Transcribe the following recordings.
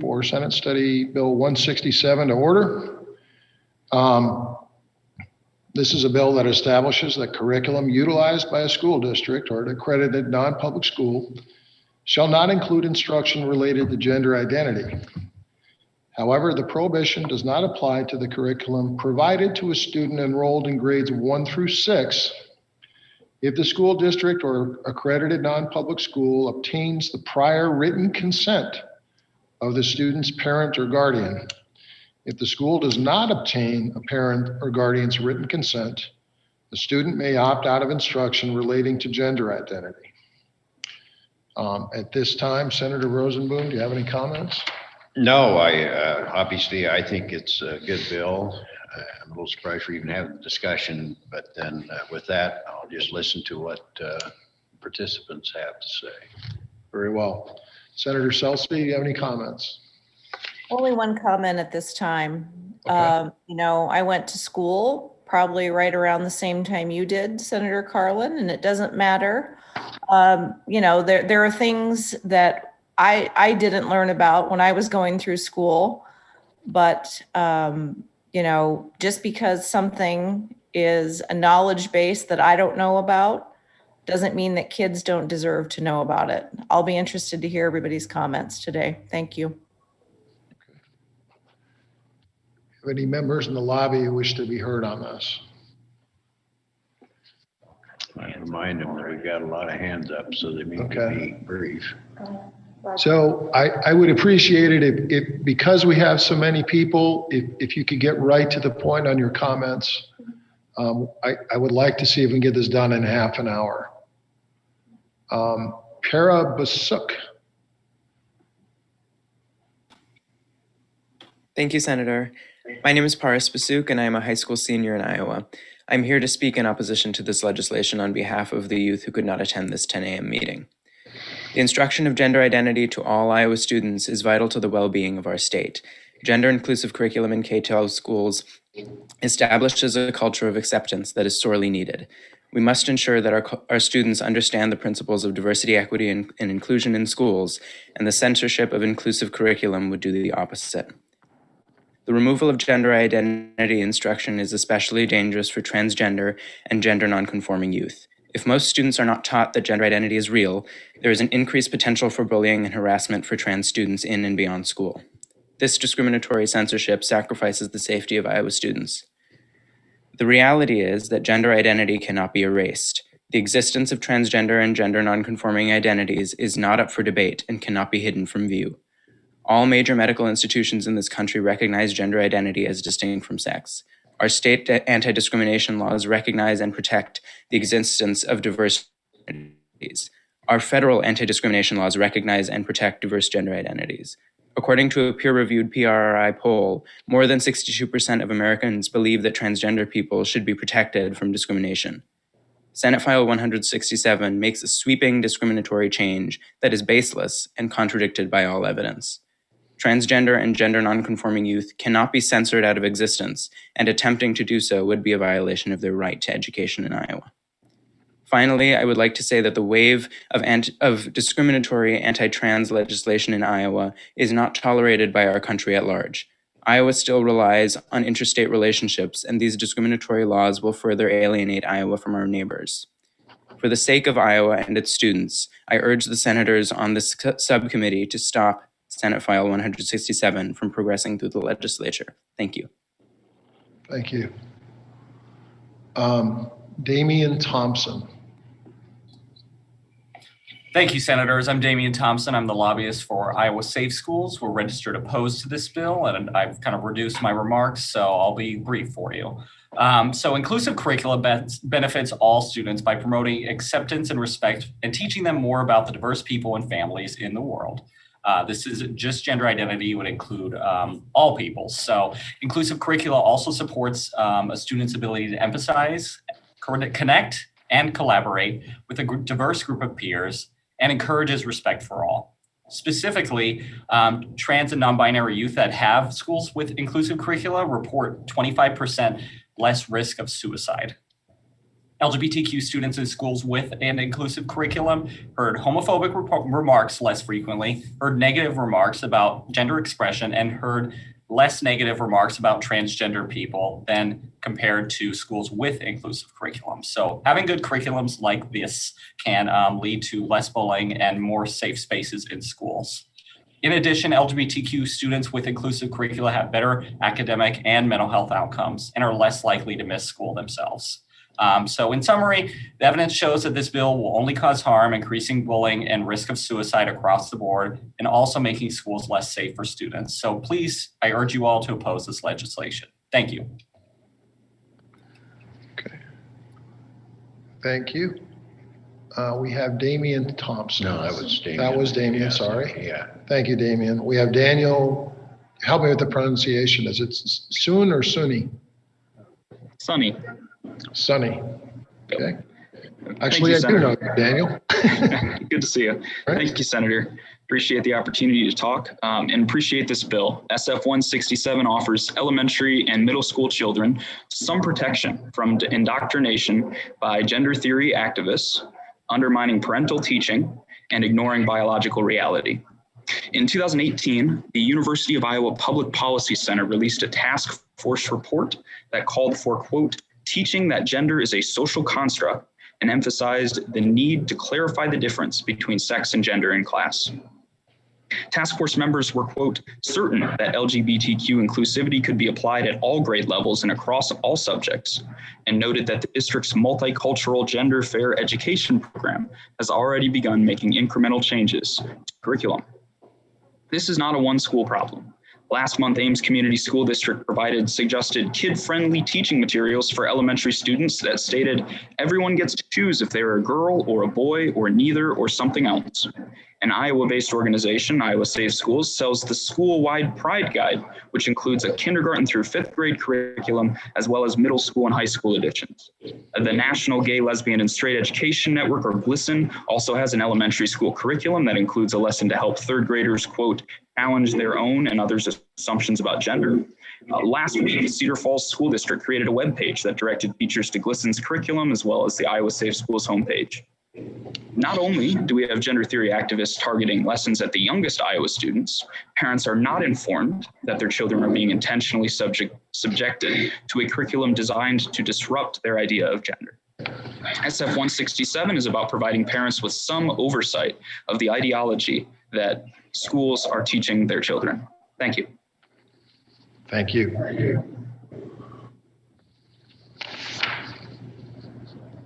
for Senate Study Bill 167 to order. This is a bill that establishes that curriculum utilized by a school district or an accredited non-public school shall not include instruction related to gender identity. However, the prohibition does not apply to the curriculum provided to a student enrolled in grades 1 through 6 if the school district or accredited non-public school obtains the prior written consent of the student's parent or guardian. If the school does not obtain a parent or guardian's written consent, the student may opt out of instruction relating to gender identity. At this time, Senator Rosenthal, do you have any comments? No, obviously I think it's a good bill. I'm a little surprised we're even having the discussion, but then with that, I'll just listen to what participants have to say. Very well. Senator Selsby, do you have any comments? Only one comment at this time. Okay. I went to school probably right around the same time you did, Senator Carlin, and it doesn't matter. There are things that I didn't learn about when I was going through school, but just because something is a knowledge base that I don't know about doesn't mean that kids don't deserve to know about it. I'll be interested to hear everybody's comments today. Thank you. Have any members in the lobby who wish to be heard on this? I remind them that we've got a lot of hands up, so they need to be brief. So I would appreciate it if because we have so many people, if you could get right to the point on your comments. I would like to see if we can get this done in half an hour. Para Basuk. Thank you, Senator. My name is Paris Basuk, and I am a high school senior in Iowa. I'm here to speak in opposition to this legislation on behalf of the youth who could not attend this 10 a.m. meeting. The instruction of gender identity to all Iowa students is vital to the well-being of our state. Gender-inclusive curriculum in K-12 schools establishes a culture of acceptance that is sorely needed. We must ensure that our students understand the principles of diversity, equity, and inclusion in schools, and the censorship of inclusive curriculum would do the opposite. The removal of gender identity instruction is especially dangerous for transgender and gender non-conforming youth. If most students are not taught that gender identity is real, there is an increased potential for bullying and harassment for trans students in and beyond school. This discriminatory censorship sacrifices the safety of Iowa students. The reality is that gender identity cannot be erased. The existence of transgender and gender non-conforming identities is not up for debate and cannot be hidden from view. All major medical institutions in this country recognize gender identity as distinct from sex. Our state anti-discrimination laws recognize and protect the existence of diverse identities. Our federal anti-discrimination laws recognize and protect diverse gender identities. According to a peer-reviewed PRI poll, more than 62% of Americans believe that transgender people should be protected from discrimination. Senate File 167 makes a sweeping discriminatory change that is baseless and contradicted by all evidence. Transgender and gender nonconforming youth cannot be censored out of existence, and attempting to do so would be a violation of their right to education in Iowa. Finally, I would like to say that the wave of discriminatory anti-trans legislation in Iowa is not tolerated by our country at large. Iowa still relies on interstate relationships, and these discriminatory laws will further alienate Iowa from our neighbors. For the sake of Iowa and its students, I urge the senators on this subcommittee to stop Senate File 167 from progressing through the legislature. Thank you. Thank you. Damian Thompson. Thank you, Senators. I'm Damian Thompson. I'm the lobbyist for Iowa Safe Schools. We're registered opposed to this bill, and I've kind of reduced my remarks, so I'll be brief for you. So inclusive curricula benefits all students by promoting acceptance and respect and teaching them more about the diverse people and families in the world. This isn't just gender identity, would include all people. So inclusive curricula also supports a student's ability to emphasize, connect, and collaborate with a diverse group of peers and encourages respect for all. Specifically, trans and non-binary youth that have schools with inclusive curricula report 25% less risk of suicide. LGBTQ students in schools with an inclusive curriculum heard homophobic remarks less frequently, heard negative remarks about gender expression, and heard less negative remarks about transgender people than compared to schools with inclusive curriculums. So having good curriculums like this can lead to less bullying and more safe spaces in schools. In addition, LGBTQ students with inclusive curricula have better academic and mental health outcomes and are less likely to miss school themselves. So in summary, the evidence shows that this bill will only cause harm, increasing bullying and risk of suicide across the board, and also making schools less safe for students. So please, I urge you all to oppose this legislation. Thank you. Okay. Thank you. We have Damian Thompson. No, that was Damien. That was Damian, Yeah, sorry. Yeah. Thank you, Damian. We have Daniel. Help me with the pronunciation. Is it Soon or Sunny? Sunny. Sunny. Okay. Thank Actually, you, I do Senator. know you, Daniel. Good to see you. Right. Thank you, Senator. Appreciate the opportunity to talk and appreciate this bill. SF 167 offers elementary and middle school children some protection from indoctrination by gender theory activists, undermining parental teaching, and ignoring biological reality. In 2018, the University of Iowa Public Policy Center released a task force report that called for, quote, teaching that gender is a social construct, and emphasized the need to clarify the difference between sex and gender in class. Task force members were, quote, certain that LGBTQ inclusivity could be applied at all grade levels and across all subjects, and noted that the district's multicultural gender fair education program has already begun making incremental changes to curriculum. This is not a one school problem. Last month, Ames Community School District provided suggested kid-friendly teaching materials for elementary students that stated everyone gets to choose if they're a girl or a boy or neither or something else. An Iowa-based organization, Iowa Safe Schools, sells the school-wide Pride Guide, which includes a kindergarten through fifth grade curriculum, as well as middle school and high school editions. The National Gay, Lesbian, and Straight Education Network, or GLSEN, also has an elementary school curriculum that includes a lesson to help third graders, quote, challenge their own and others' assumptions about gender. Last week, Cedar Falls School District created a webpage that directed teachers to GLSEN's curriculum, as well as the Iowa Safe Schools homepage. Not only do we have gender theory activists targeting lessons at the youngest Iowa students, parents are not informed that their children are being intentionally subjected to a curriculum designed to disrupt their idea of gender. SF 167 is about providing parents with some oversight of the ideology that schools are teaching their children. Thank you. Thank you.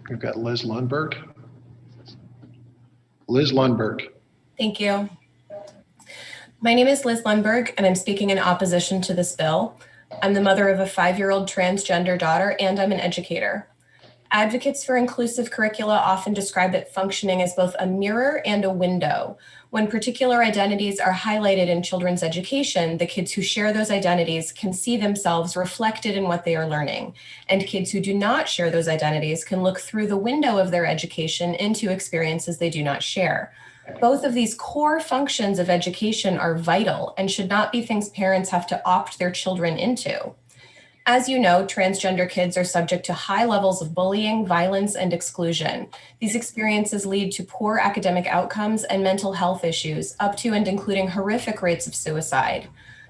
We've got Liz Lundberg. Liz Lundberg. Thank you. My name is Liz Lundberg, and I'm speaking in opposition to this bill. I'm the mother of a 5-year-old transgender daughter, and I'm an educator. Advocates for inclusive curricula often describe it functioning as both a mirror and a window. When particular identities are highlighted in children's education, the kids who share those identities can see themselves reflected in what they are learning. And kids who do not share those identities can look through the window of their education into experiences they do not share. Both of these core functions of education are vital and should not be things parents have to opt their children into. As you know, transgender kids are subject to high levels of bullying, violence, and exclusion. These experiences lead to poor academic outcomes and mental health issues, up to and including horrific rates of suicide.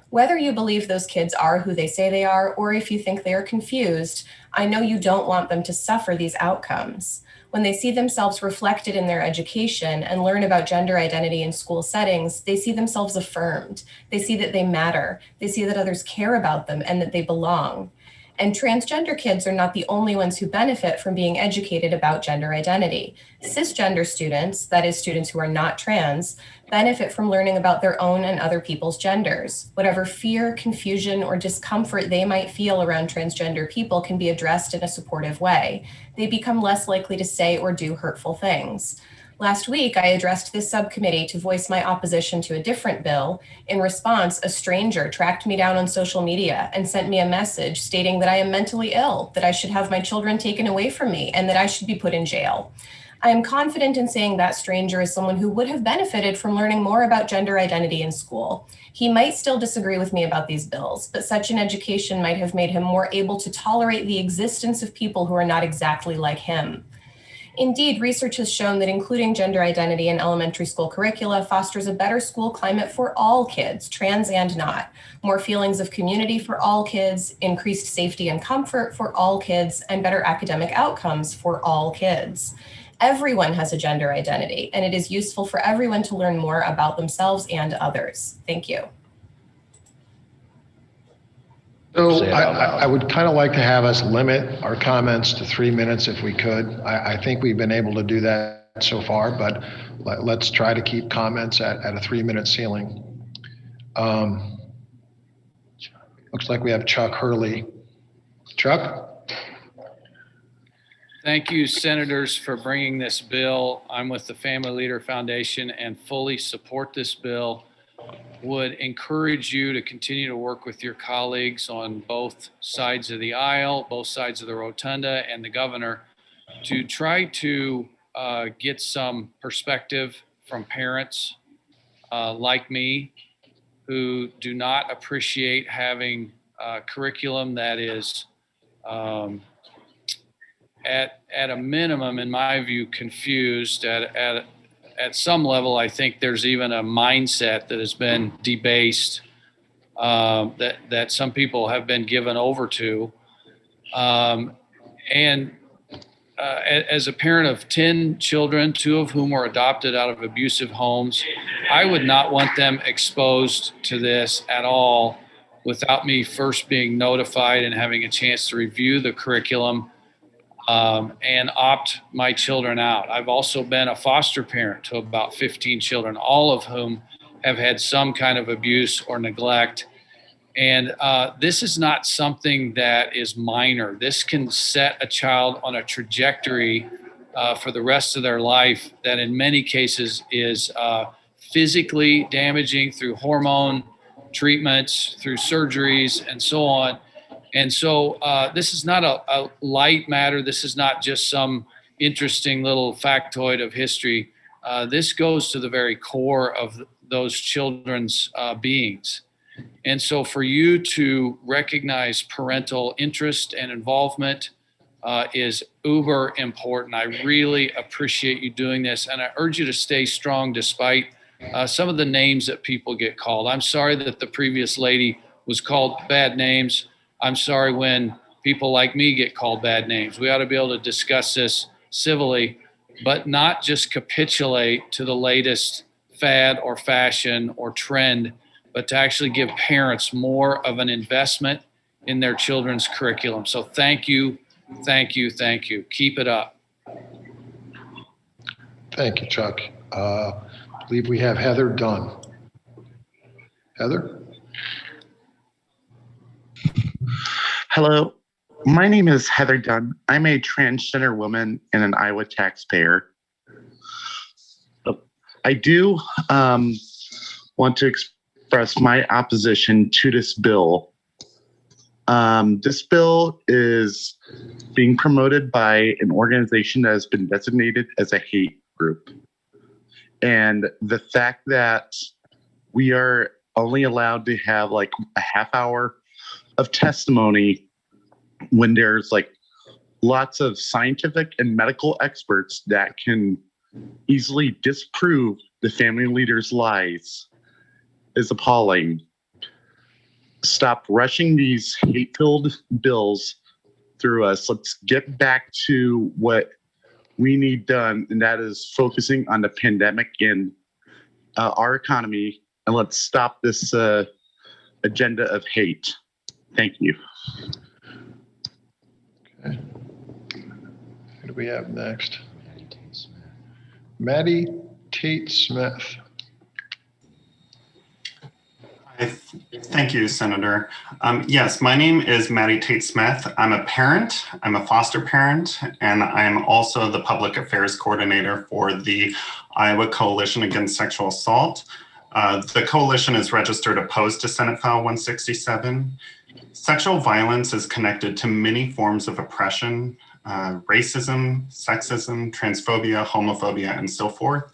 Whether you believe those kids are who they say they are, or if you think they are confused, I know you don't want them to suffer these outcomes. When they see themselves reflected in their education and learn about gender identity in school settings, they see themselves affirmed. They see that they matter. They see that others care about them and that they belong. And transgender kids are not the only ones who benefit from being educated about gender identity. Cisgender students, that is students who are not trans, benefit from learning about their own and other people's genders. Whatever fear, confusion, or discomfort they might feel around transgender people can be addressed in a supportive way. They become less likely to say or do hurtful things. Last week, I addressed this subcommittee to voice my opposition to a different bill. In response, a stranger tracked me down on social media and sent me a message stating that I am mentally ill, that I should have my children taken away from me, and that I should be put in jail. I am confident in saying that stranger is someone who would have benefited from learning more about gender identity in school. He might still disagree with me about these bills, but such an education might have made him more able to tolerate the existence of people who are not exactly like him. Indeed, research has shown that including gender identity in elementary school curricula fosters a better school climate for all kids, trans and not, more feelings of community for all kids, increased safety and comfort for all kids, and better academic outcomes for all kids. Everyone has a gender identity, and it is useful for everyone to learn more about themselves and others. Thank you. So Say it out loud. I would kind of like to have us limit our comments to 3 minutes if we could. I think we've been able to do that so far, but let's try to keep comments at a 3-minute ceiling. Looks like we have Chuck Hurley. Chuck? Thank you, Senators, for bringing this bill. I'm with the Family Leader Foundation and fully support this bill. Would encourage you to continue to work with your colleagues on both sides of the aisle, both sides of the rotunda, and the governor to try to get some perspective from parents like me who do not appreciate having curriculum that is at a minimum, in my view, confused. At some level, I think there's even a mindset that has been debased that some people have been given over to. As a parent of 10 children, 2 of whom were adopted out of abusive homes, I would not want them exposed to this at all without me first being notified and having a chance to review the curriculum and opt my children out. I've also been a foster parent to about 15 children, all of whom have had some kind of abuse or neglect. And this is not something that is minor. This can set a child on a trajectory for the rest of their life that in many cases is physically damaging through hormone treatments, through surgeries, and so on. And so this is not a light matter. This is not just some interesting little factoid of history. This goes to the very core of those children's beings. And so for you to recognize parental interest and involvement is uber important. I really appreciate you doing this. And I urge you to stay strong despite some of the names that people get called. I'm sorry that the previous lady was called bad names. I'm sorry when people like me get called bad names. We ought to be able to discuss this civilly, but not just capitulate to the latest fad or fashion or trend, but to actually give parents more of an investment in their children's curriculum. So thank you, thank you, thank you. Keep it up. Thank you, Chuck. I believe we have Heather Dunn. Heather? Hello, my name is Heather Dunn. I'm a transgender woman and an Iowa taxpayer. I do want to express my opposition to this bill. This bill is being promoted by an organization that has been designated as a hate group. And the fact that we are only allowed to have like a half hour of testimony when there's like lots of scientific and medical experts that can easily disprove the family leader's lies is appalling. Stop rushing these hate-filled bills through us. Let's get back to what we need done, and that is focusing on the pandemic and our economy, and let's stop this agenda of hate. Thank you. Okay. Who do we have next? Maddie Tate Smith. Thank you, Senator. Yes, my name is Maddie Tate Smith. I'm a parent, I'm a foster parent, and I'm also the public affairs coordinator for the Iowa Coalition Against Sexual Assault. The coalition is registered opposed to Senate File 167. Sexual violence is connected to many forms of oppression, racism, sexism, transphobia, homophobia, and so forth.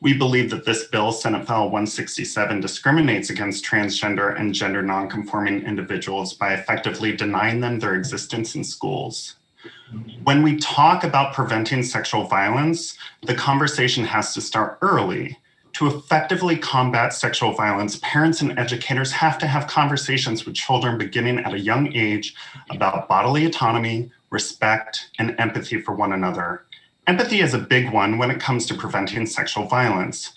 We believe that this bill, Senate File 167, discriminates against transgender and gender nonconforming individuals by effectively denying them their existence in schools. When we talk about preventing sexual violence, the conversation has to start early. To effectively combat sexual violence, parents and educators have to have conversations with children beginning at a young age about bodily autonomy, respect, and empathy for one another. Empathy is a big one when it comes to preventing sexual violence.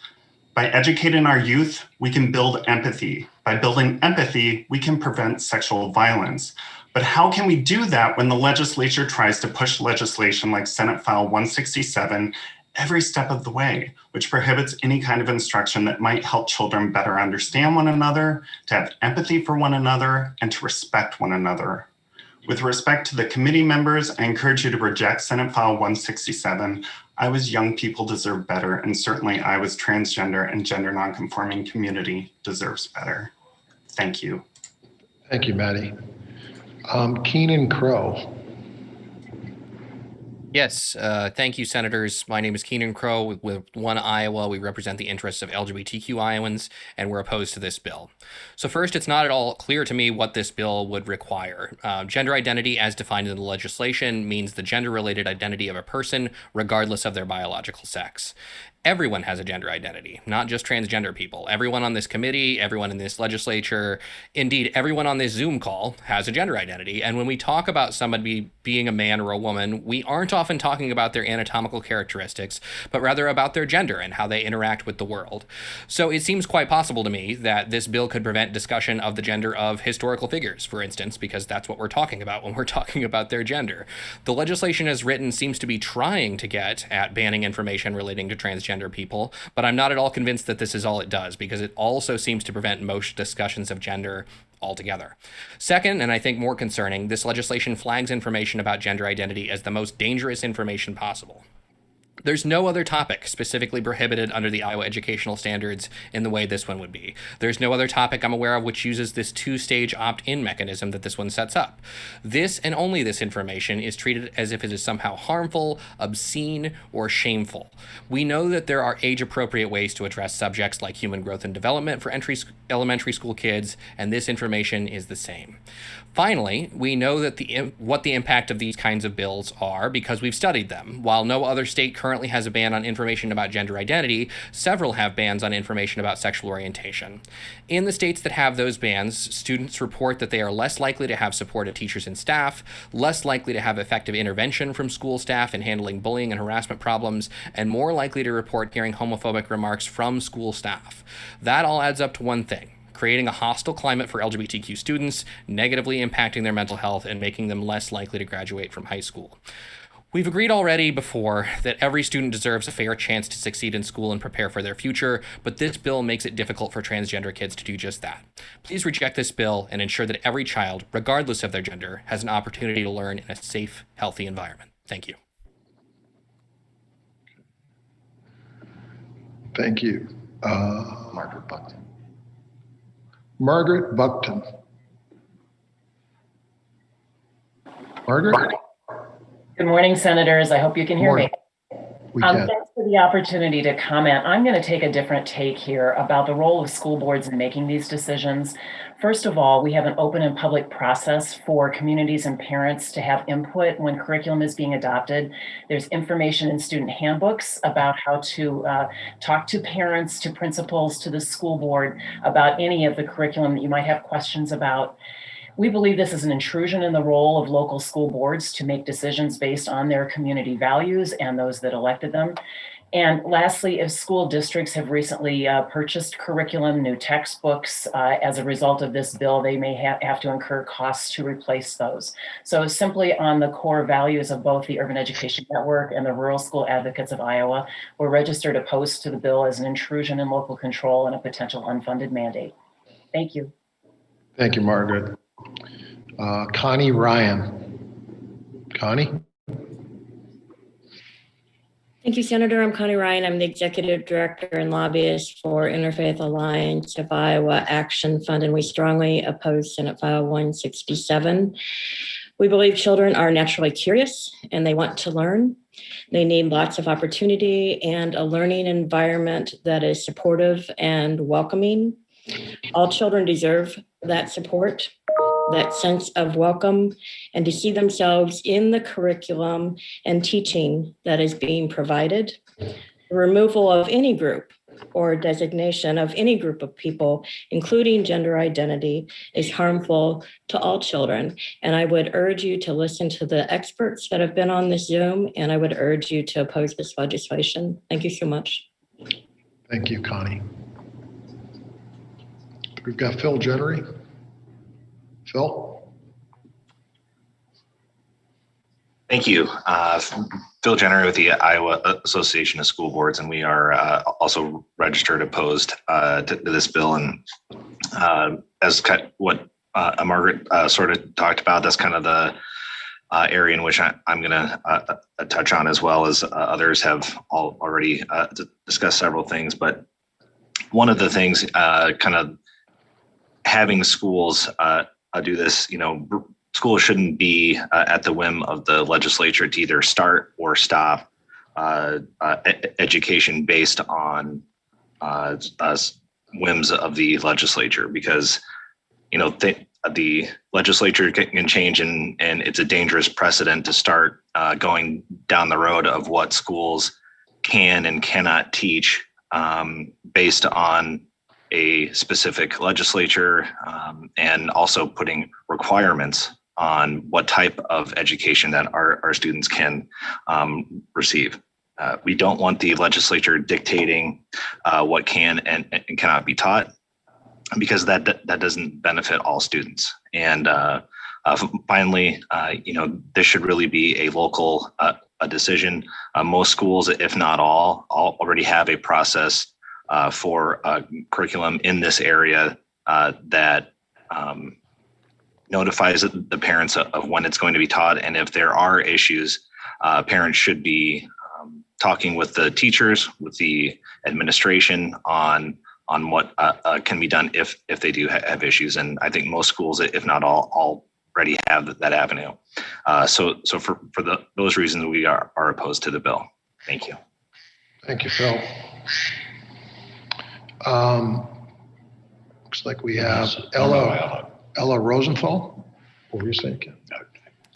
By educating our youth, we can build empathy. By building empathy, we can prevent sexual violence. But how can we do that when the legislature tries to push legislation like Senate File 167 every step of the way, which prohibits any kind of instruction that might help children better understand one another, to have empathy for one another, and to respect one another? With respect to the committee members, I encourage you to reject Senate File 167. I was young people deserve better, and certainly I was transgender and gender nonconforming community deserves better. Thank you. Thank you, Maddie. Keenan Crow. Yes, thank you, Senators. My name is Keenan Crow with One Iowa. We represent the interests of LGBTQ Iowans, and we're opposed to this bill. So first, it's not at all clear to me what this bill would require. Gender identity as defined in the legislation means the gender-related identity of a person, regardless of their biological sex. Everyone has a gender identity, not just transgender people. Everyone on this committee, everyone in this legislature, indeed, everyone on this Zoom call has a gender identity. And when we talk about somebody being a man or a woman, we aren't often talking about their anatomical characteristics, but rather about their gender and how they interact with the world. So it seems quite possible to me that this bill could prevent discussion of the gender of historical figures, for instance, because that's what we're talking about when we're talking about their gender. The legislation as written seems to be trying to get at banning information relating to transgender people, but I'm not at all convinced that this is all it does, because it also seems to prevent most discussions of gender altogether. Second, and I think more concerning, this legislation flags information about gender identity as the most dangerous information possible. There's no other topic specifically prohibited under the Iowa educational standards in the way this one would be. There's no other topic I'm aware of which uses this two-stage opt-in mechanism that this one sets up. This and only this information is treated as if it is somehow harmful, obscene, or shameful. We know that there are age-appropriate ways to address subjects like human growth and development for elementary school kids, and this information is the same. Finally, we know that what the impact of these kinds of bills are because we've studied them. While no other state currently has a ban on information about gender identity, several have bans on information about sexual orientation. In the states that have those bans, students report that they are less likely to have supportive teachers and staff, less likely to have effective intervention from school staff in handling bullying and harassment problems, and more likely to report hearing homophobic remarks from school staff. That all adds up to one thing: creating a hostile climate for LGBTQ students, negatively impacting their mental health and making them less likely to graduate from high school. We've agreed already before that every student deserves a fair chance to succeed in school and prepare for their future, but this bill makes it difficult for transgender kids to do just that. Please reject this bill and ensure that every child, regardless of their gender, has an opportunity to learn in a safe, healthy environment. Thank you. Thank you. Margaret Buckton. Margaret Buckton. Margaret? Good morning, Senators. I hope you can hear me. We can. Thanks for the opportunity to comment. I'm going to take a different take here about the role of school boards in making these decisions. First of all, we have an open and public process for communities and parents to have input when curriculum is being adopted. There's information in student handbooks about how to talk to parents, to principals, to the school board about any of the curriculum that you might have questions about. We believe this is an intrusion in the role of local school boards to make decisions based on their community values and those that elected them. And lastly, if school districts have recently purchased curriculum, new textbooks, as a result of this bill, they may have to incur costs to replace those. So simply on the core values of both the Urban Education Network and the Rural School Advocates of Iowa, we're registered opposed to the bill as an intrusion in local control and a potential unfunded mandate. Thank you. Thank you, Margaret. Connie Ryan. Connie? Thank you, Senator. I'm Connie Ryan. I'm the Executive Director and Lobbyist for Interfaith Alliance of Iowa Action Fund, and we strongly oppose Senate File 167. We believe children are naturally curious and they want to learn. They need lots of opportunity and a learning environment that is supportive and welcoming. All children deserve that support, that sense of welcome, and to see themselves in the curriculum and teaching that is being provided. The removal of any group or designation of any group of people, including gender identity, is harmful to all children. And I would urge you to listen to the experts that have been on this Zoom, and I would urge you to oppose this legislation. Thank you so much. Thank you, Connie. We've got Phil Jennery. Phil? Thank you. Phil Jenner with the Iowa Association of School Boards, and we are also registered opposed to this bill. And as what Margaret sort of talked about, that's kind of the area in which I'm going to touch on, as well as others have already discussed several things. But one of the things, kind of having schools do this, schools shouldn't be at the whim of the legislature to either start or stop education based on whims of the legislature, because the legislature can change, and it's a dangerous precedent to start going down the road of what schools can and cannot teach based on a specific legislature, and also putting requirements on what type of education that our students can receive. We don't want the legislature dictating what can and cannot be taught, because that doesn't benefit all students. And finally, this should really be a local a decision. Most schools, if not all, already have a process for curriculum in this area that notifies the parents of when it's going to be taught. And if there are issues, parents should be talking with the teachers, with the administration on what can be done if they do have issues. And I think most schools, if not all, already have that avenue. So for those reasons, we are opposed to the bill. Thank you. Thank you, Phil. Looks like we have Ella Rosenthal. What were you saying?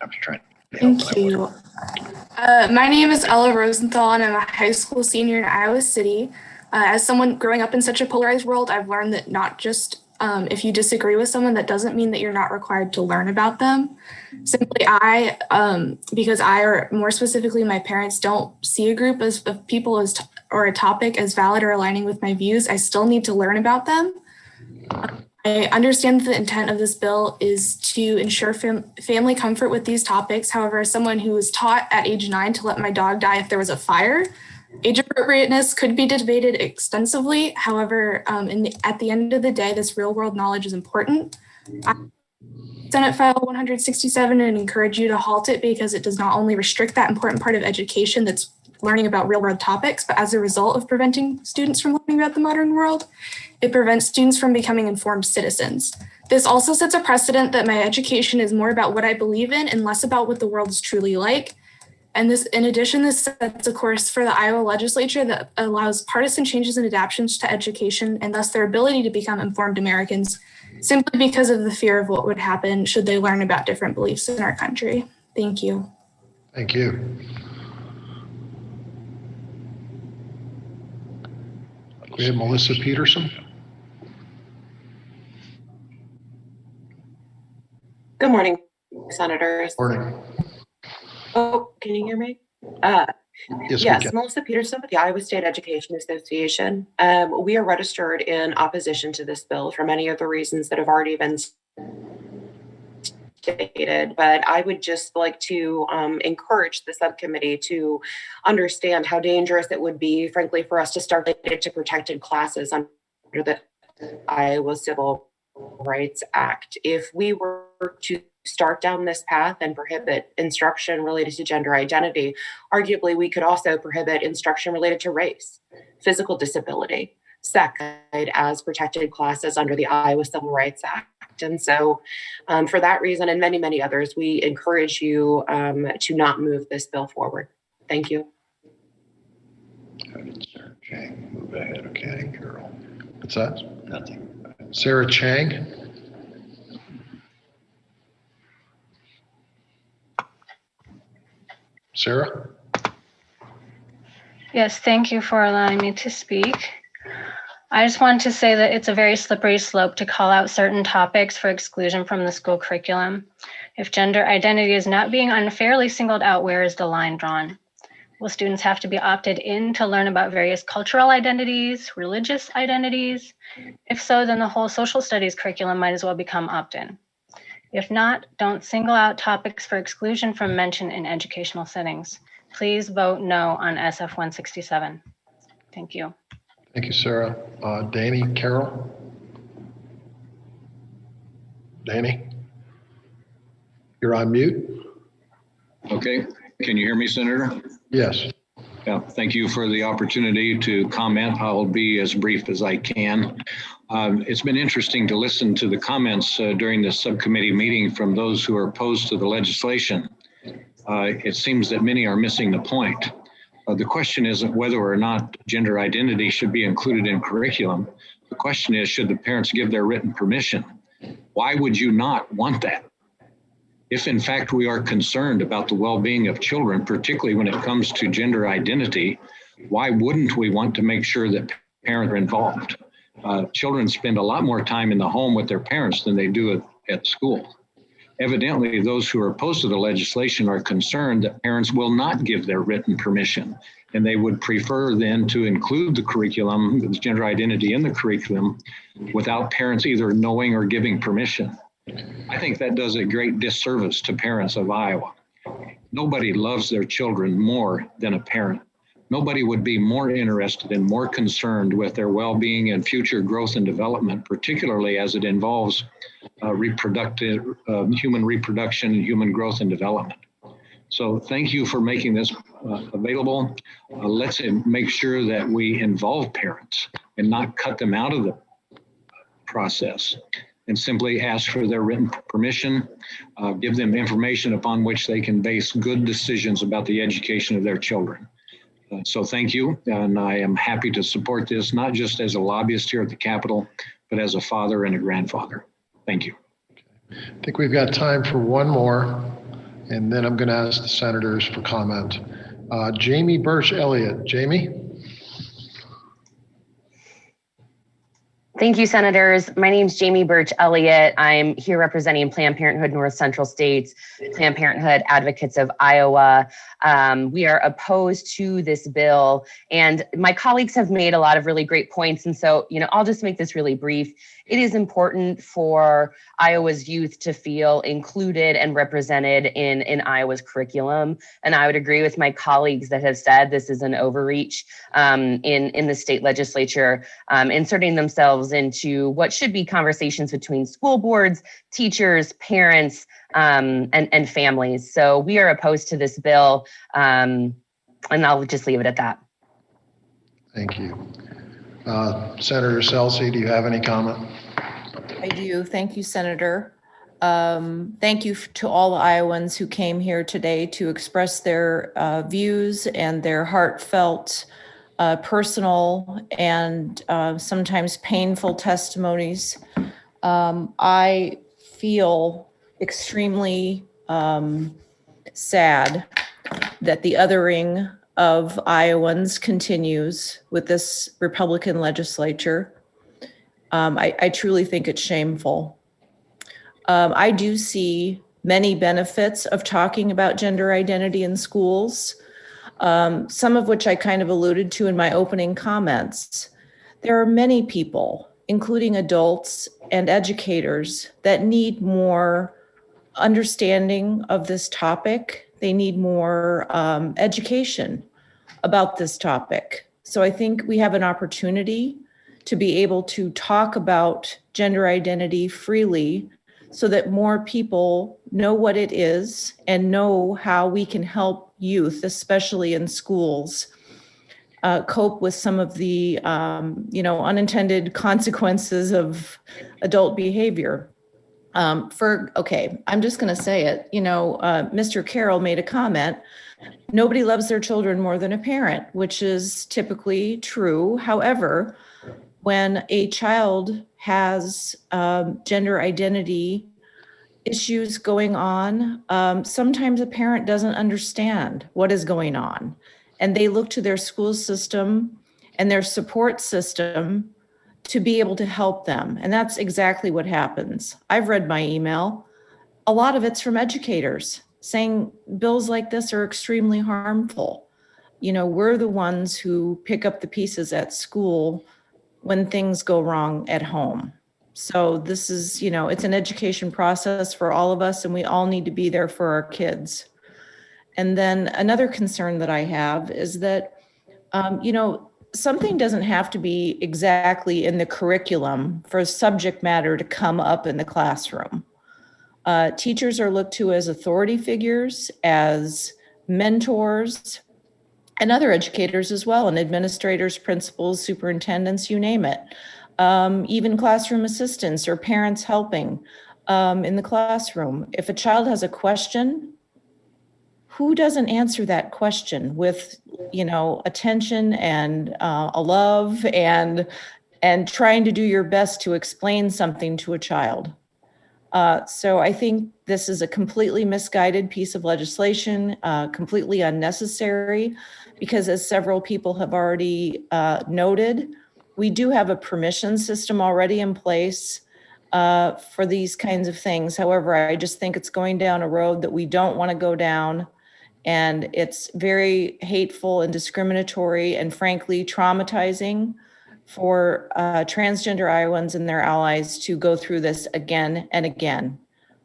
I'm trying. Thank you. My name is Ella Rosenthal, and I'm a high school senior in Iowa City. As someone growing up in such a polarized world, I've learned that not just if you disagree with someone, that doesn't mean that you're not required to learn about them. Simply because I, or more specifically my parents, don't see a group of people or a topic as valid or aligning with my views, I still need to learn about them. I understand the intent of this bill is to ensure family comfort with these topics. However, as someone who was taught at age 9 to let my dog die if there was a fire, age appropriateness could be debated extensively. However, at the end of the day, this real world knowledge is important. Senate File 167 and encourage you to halt it, because it does not only restrict that important part of education that's learning about real world topics, but as a result of preventing students from learning about the modern world, it prevents students from becoming informed citizens. This also sets a precedent that my education is more about what I believe in and less about what the world is truly like. And this, in addition, this sets a course for the Iowa legislature that allows partisan changes and adaptations to education, and thus their ability to become informed Americans, simply because of the fear of what would happen should they learn about different beliefs in our country. Thank you. Thank you. We have Melissa Peterson. Good morning, Senators. Morning. Oh, can you hear me? Yes, Melissa Peterson with the Iowa State Education Association. We are registered in opposition to this bill for many of the reasons that have already been stated, but I would just like to encourage the subcommittee to understand how dangerous it would be, frankly, for us to start related to protected classes under the Iowa Civil Rights Act. If we were to start down this path and prohibit instruction related to gender identity, arguably we could also prohibit instruction related to race, physical disability, sex as protected classes under the Iowa Civil Rights Act. And so for that reason and many, many others, we encourage you to not move this bill forward. Thank you. Okay, move ahead. Okay, Carol. What's that? Nothing. Sarah Chang? Sarah? Yes, thank you for allowing me to speak. I just want to say that it's a very slippery slope to call out certain topics for exclusion from the school curriculum. If gender identity is not being unfairly singled out, where is the line drawn? Will students have to be opted in to learn about various cultural identities, religious identities? If so, then the whole social studies curriculum might as well become opt-in. If not, don't single out topics for exclusion from mention in educational settings. Please vote no on SF 167. Thank you. Thank you, Sarah. Danny, Carol? Danny? You're on mute? Okay, can you hear me, Senator? Yes. Yeah, thank you for the opportunity to comment. I'll be as brief as I can. It's been interesting to listen to the comments during this subcommittee meeting from those who are opposed to the legislation. It seems that many are missing the point. The question isn't whether or not gender identity should be included in curriculum. The question is, should the parents give their written permission? Why would you not want that? If in fact we are concerned about the well-being of children, particularly when it comes to gender identity, why wouldn't we want to make sure that parents are involved? Children spend a lot more time in the home with their parents than they do at school. Evidently, those who are opposed to the legislation are concerned that parents will not give their written permission, and they would prefer then to include the curriculum, the gender identity in the curriculum, without parents either knowing or giving permission. I think that does a great disservice to parents of Iowa. Nobody loves their children more than a parent. Nobody would be more interested and more concerned with their well-being and future growth and development, particularly as it involves human reproduction and human growth and development. So thank you for making this available. Let's make sure that we involve parents and not cut them out of the process, and simply ask for their written permission, give them information upon which they can base good decisions about the education of their children. So thank you, and I am happy to support this, not just as a lobbyist here at the Capitol, but as a father and a grandfather. Thank you. I think we've got time for one more, and then I'm going to ask the senators for comment. Jamie Birch Elliott. Jamie? Thank you, Senators. My name is Jamie Birch Elliott. I'm here representing Planned Parenthood North Central States, Planned Parenthood Advocates of Iowa. We are opposed to this bill, and my colleagues have made a lot of really great points. And so, I'll just make this really brief. It is important for Iowa's youth to feel included and represented in Iowa's curriculum. And I would agree with my colleagues that have said this is an overreach in the state legislature, inserting themselves into what should be conversations between school boards, teachers, parents, and families. So we are opposed to this bill, and I'll just leave it at that. Thank you. Senator Celsey, do you have any comment? I do. Thank you, Senator. Thank you to all the Iowans who came here today to express their views and their heartfelt, personal, and sometimes painful testimonies. I feel extremely sad that the othering of Iowans continues with this Republican legislature. I truly think it's shameful. I do see many benefits of talking about gender identity in schools, some of which I kind of alluded to in my opening comments. There are many people, including adults and educators, that need more understanding of this topic. They need more education about this topic. So I think we have an opportunity to be able to talk about gender identity freely so that more people know what it is and know how we can help youth, especially in schools, cope with some of the unintended consequences of adult behavior. Okay, I'm just going to say it. Mr. Carroll made a comment. Nobody loves their children more than a parent, which is typically true. However, when a child has gender identity issues going on, sometimes a parent doesn't understand what is going on, and they look to their school system and their support system to be able to help them. And that's exactly what happens. I've read my email. A lot of it's from educators saying bills like this are extremely harmful. We're the ones who pick up the pieces at school when things go wrong at home. So this is, it's an education process for all of us, and we all need to be there for our kids. And then another concern that I have is that, something doesn't have to be exactly in the curriculum for a subject matter to come up in the classroom. Teachers are looked to as authority figures, as mentors, and other educators as well, and administrators, principals, superintendents, you name it. Even classroom assistants or parents helping in the classroom. If a child has a question, who doesn't answer that question with, attention and a love and trying to do your best to explain something to a child? So I think this is a completely misguided piece of legislation, completely unnecessary, because as several people have already noted, we do have a permission system already in place for these kinds of things. However, I just think it's going down a road that we don't want to go down. And it's very hateful and discriminatory and frankly traumatizing for transgender Iowans and their allies to go through this again and again.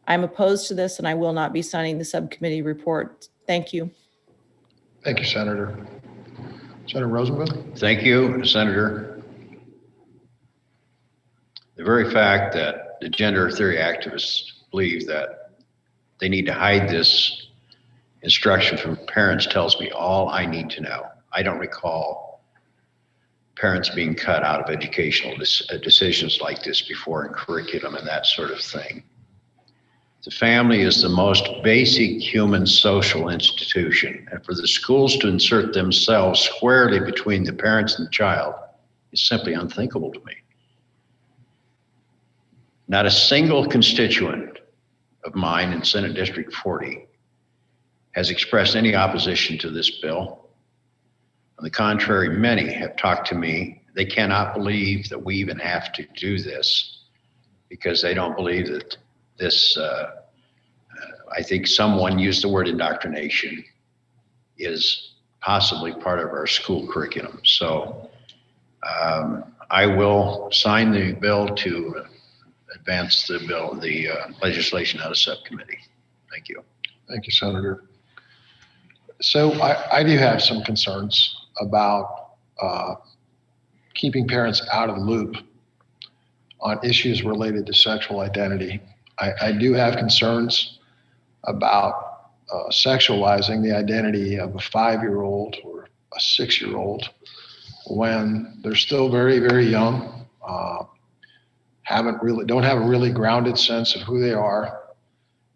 I'm opposed to this, and I will not be signing the subcommittee report. Thank you. Thank you, Senator. Senator Rosenthal. Thank you, Senator. The very fact that the gender theory activists believe that they need to hide this instruction from parents tells me all I need to know. I don't recall parents being cut out of educational decisions like this before in curriculum and that sort of thing. The family is the most basic human social institution, and for the schools to insert themselves squarely between the parents and the child is simply unthinkable to me. Not a single constituent of mine in Senate District 40 has expressed any opposition to this bill. On the contrary, many have talked to me. They cannot believe that we even have to do this because they don't believe that this, I think someone used the word indoctrination, is possibly part of our school curriculum. So I will sign the bill to advance the bill, the legislation out of subcommittee. Thank you. Thank you, Senator. So I do have some concerns about keeping parents out of the loop on issues related to sexual identity. I do have concerns about sexualizing the identity of a 5-year-old or a 6-year-old when they're still very, very young, don't have a really grounded sense of who they are,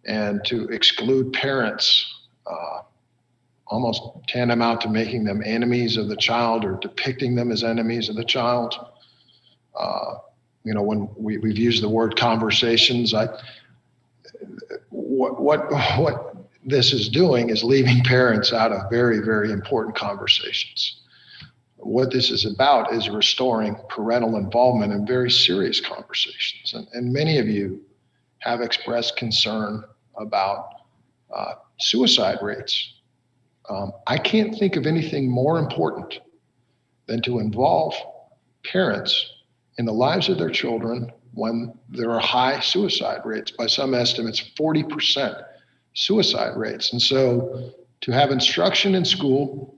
and to exclude parents almost tantamount to making them enemies of the child or depicting them as enemies of the child. When we've used the word conversations, what this is doing is leaving parents out of very, very important conversations. What this is about is restoring parental involvement in very serious conversations. And many of you have expressed concern about suicide rates. I can't think of anything more important than to involve parents in the lives of their children when there are high suicide rates. By some estimates, 40% suicide rates. And so to have instruction in school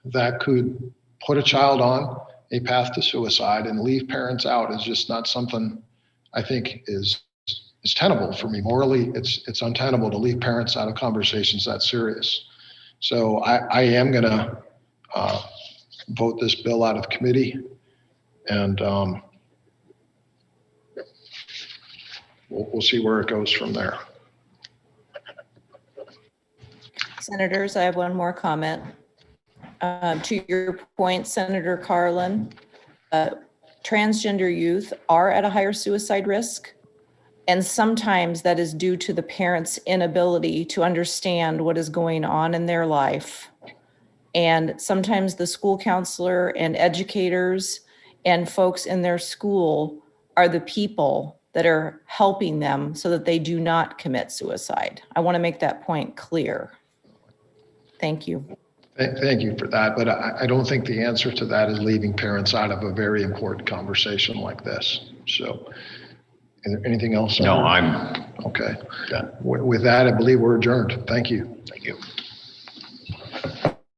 that could put a child on a path to suicide and leave parents out is just not something I think is tenable for me. Morally, it's untenable to leave parents out of conversations that serious. So I am going to vote this bill out of committee. And we'll see where it goes from there. Senators, I have one more comment. To your point, Senator Carlin, transgender youth are at a higher suicide risk. And sometimes that is due to the parents' inability to understand what is going on in their life. And sometimes the school counselor and educators and folks in their school are the people that are helping them so that they do not commit suicide. I want to make that point clear. Thank you. Thank you for that, but I don't think the answer to that is leaving parents out of a very important conversation like this. So, is there anything else? No, I'm okay. done. With that, I believe we're adjourned. Thank you. Thank you.